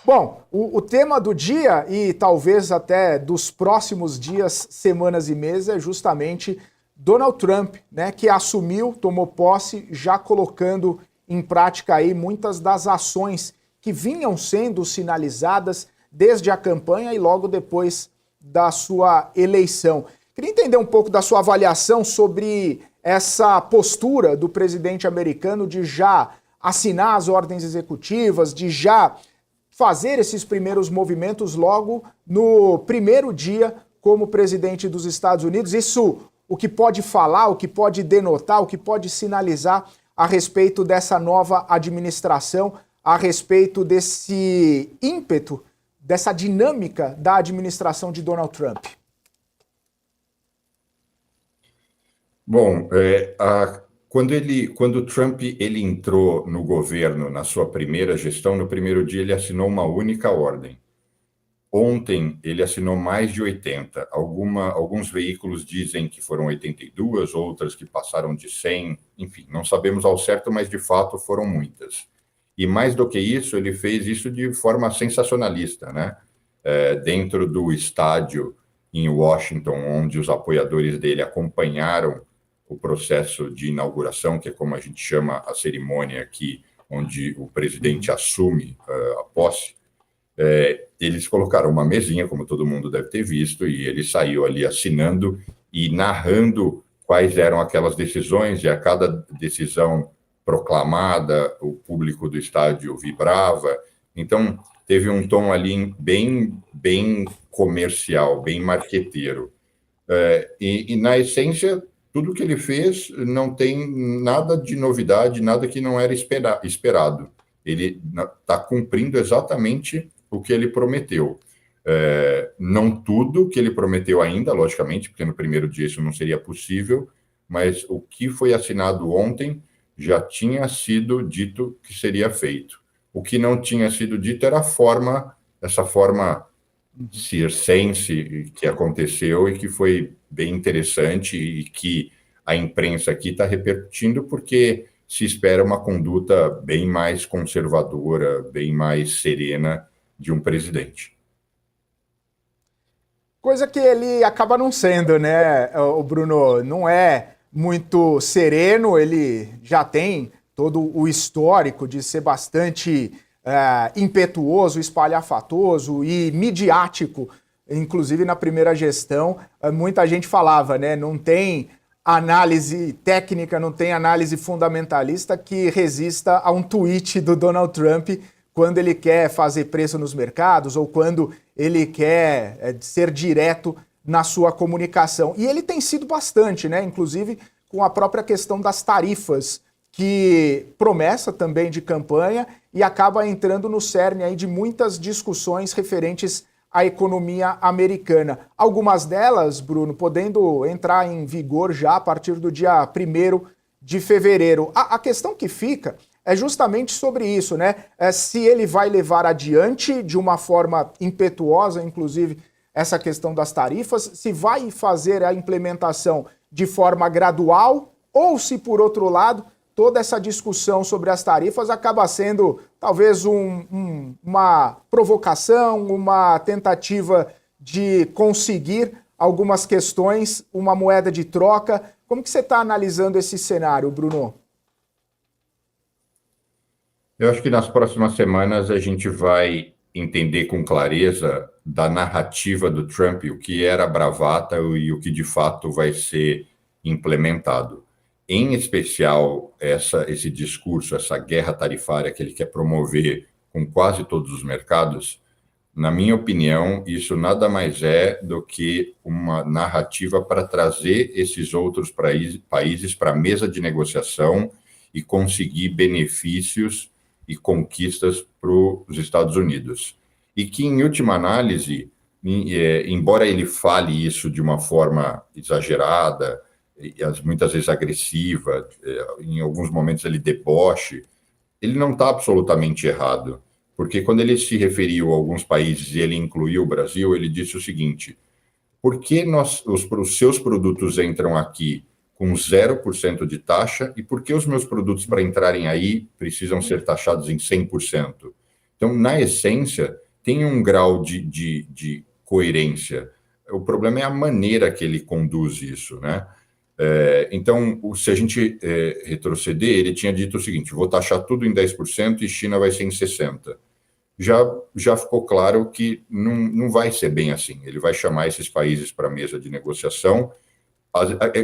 Bom, o tema do dia e talvez até dos próximos dias, semanas e meses é justamente Donald Trump, né, que assumiu, tomou posse, já colocando em prática aí muitas das ações que vinham sendo sinalizadas desde a campanha e logo depois da sua eleição. Queria entender um pouco da sua avaliação sobre essa postura do presidente americano de já assinar as ordens executivas, de já fazer esses primeiros movimentos logo no primeiro dia como presidente dos Estados Unidos. Isso, o que pode falar, o que pode denotar, o que pode sinalizar a respeito dessa nova administração, a respeito desse ímpeto, dessa dinâmica da administração de Donald Trump. Bom, quando o Trump ele entrou no governo, na sua primeira gestão, no primeiro dia ele assinou uma única ordem. Ontem ele assinou mais de 80. Alguns veículos dizem que foram 82, outras que passaram de 100. Enfim, não sabemos ao certo, mas de fato foram muitas. E mais do que isso, ele fez isso de forma sensacionalista, né? Dentro do estádio em Washington, onde os apoiadores dele acompanharam o processo de inauguração, que é como a gente chama a cerimônia aqui, onde o presidente assume a posse, eles colocaram uma mesinha, como todo mundo deve ter visto, e ele saiu ali assinando e narrando quais eram aquelas decisões, e a cada decisão proclamada, o público do estádio vibrava. Então, teve um tom ali bem comercial, bem marqueteiro. E na essência, tudo que ele fez não tem nada de novidade, nada que não era esperado. Ele está cumprindo exatamente o que ele prometeu. Não tudo que ele prometeu ainda, logicamente, porque no primeiro dia isso não seria possível, mas o que foi assinado ontem já tinha sido dito que seria feito. O que não tinha sido dito era essa forma circense que aconteceu e que foi bem interessante e que a imprensa aqui está repercutindo porque se espera uma conduta bem mais conservadora, bem mais serena de um presidente. Coisa que ele acaba não sendo, né, o Bruno? Não é muito sereno, ele já tem todo o histórico de ser bastante impetuoso, espalhafatoso e midiático. Inclusive na primeira gestão, muita gente falava, né, não tem análise técnica, não tem análise fundamentalista que resista a um tweet do Donald Trump quando ele quer fazer preço nos mercados ou quando ele quer ser direto na sua comunicação. E ele tem sido bastante, né? Inclusive com a própria questão das tarifas, que promessa também de campanha e acaba entrando no cerne aí de muitas discussões referentes à economia americana. Algumas delas, Bruno, podendo entrar em vigor já a partir do dia 1º de fevereiro. A questão que fica é justamente sobre isso, né? Se ele vai levar adiante de uma forma impetuosa, inclusive, essa questão das tarifas, se vai fazer a implementação de forma gradual ou se, por outro lado, toda essa discussão sobre as tarifas acaba sendo talvez uma provocação, uma tentativa de conseguir algumas questões, uma moeda de troca. Como que você está analisando esse cenário, Bruno? Eu acho que nas próximas semanas a gente vai entender com clareza da narrativa do Trump o que era bravata e o que de fato vai ser implementado. Em especial, esse discurso, essa guerra tarifária que ele quer promover com quase todos os mercados, na minha opinião, isso nada mais é do que uma narrativa para trazer esses outros países para a mesa de negociação e conseguir benefícios e conquistas para os Estados Unidos. E que, em última análise, embora ele fale isso de uma forma exagerada, muitas vezes agressiva, em alguns momentos ele deboche, ele não está absolutamente errado, porque quando ele se referiu a alguns países e ele incluiu o Brasil, ele disse o seguinte: por que os seus produtos entram aqui com 0% de taxa e por que os meus produtos para entrarem aí precisam ser taxados em 100%? Então, na essência, tem um grau de coerência. O problema é a maneira que ele conduz isso, né? Então, se a gente retroceder, ele tinha dito o seguinte: vou taxar tudo em 10% e China vai ser em 60%. Já ficou claro que não vai ser bem assim. Ele vai chamar esses países para a mesa de negociação.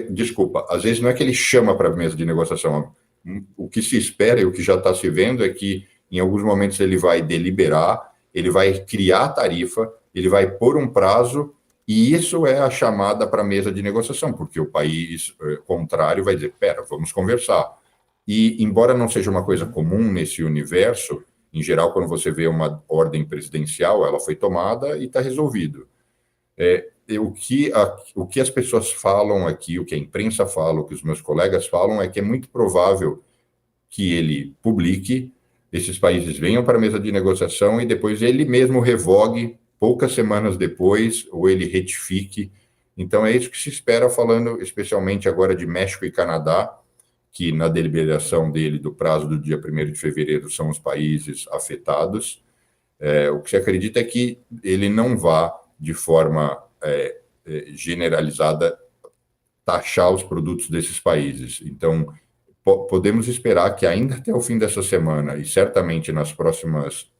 Desculpa, às vezes não é que ele chama para a mesa de negociação. O que se espera e o que já está se vendo é que, em alguns momentos, ele vai deliberar, ele vai criar a tarifa, ele vai pôr um prazo, e isso é a chamada para a mesa de negociação, porque o país contrário vai dizer: pera, vamos conversar. E, embora não seja uma coisa comum nesse universo, em geral, quando você vê uma ordem presidencial, ela foi tomada e está resolvido. O que as pessoas falam aqui, o que a imprensa fala, o que os meus colegas falam, é que é muito provável que ele publique, esses países venham para a mesa de negociação e depois ele mesmo revogue poucas semanas depois, ou ele retifique. Então é isso que se espera, falando especialmente agora de México e Canadá, que na deliberação dele do prazo do dia 1º de fevereiro são os países afetados. O que se acredita é que ele não vá, de forma generalizada, taxar os produtos desses países. Então, podemos esperar que ainda até o fim dessa semana, e certamente nas próximas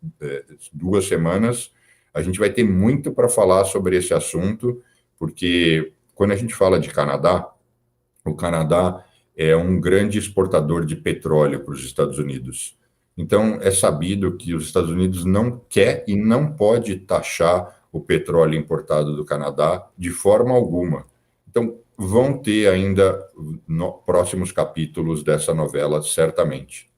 2 semanas, a gente vai ter muito para falar sobre esse assunto, porque quando a gente fala de Canadá, o Canadá é um grande exportador de petróleo para os Estados Unidos. Então, é sabido que os Estados Unidos não quer e não pode taxar o petróleo importado do Canadá de forma alguma. Então, vão ter ainda próximos capítulos dessa novela, certamente.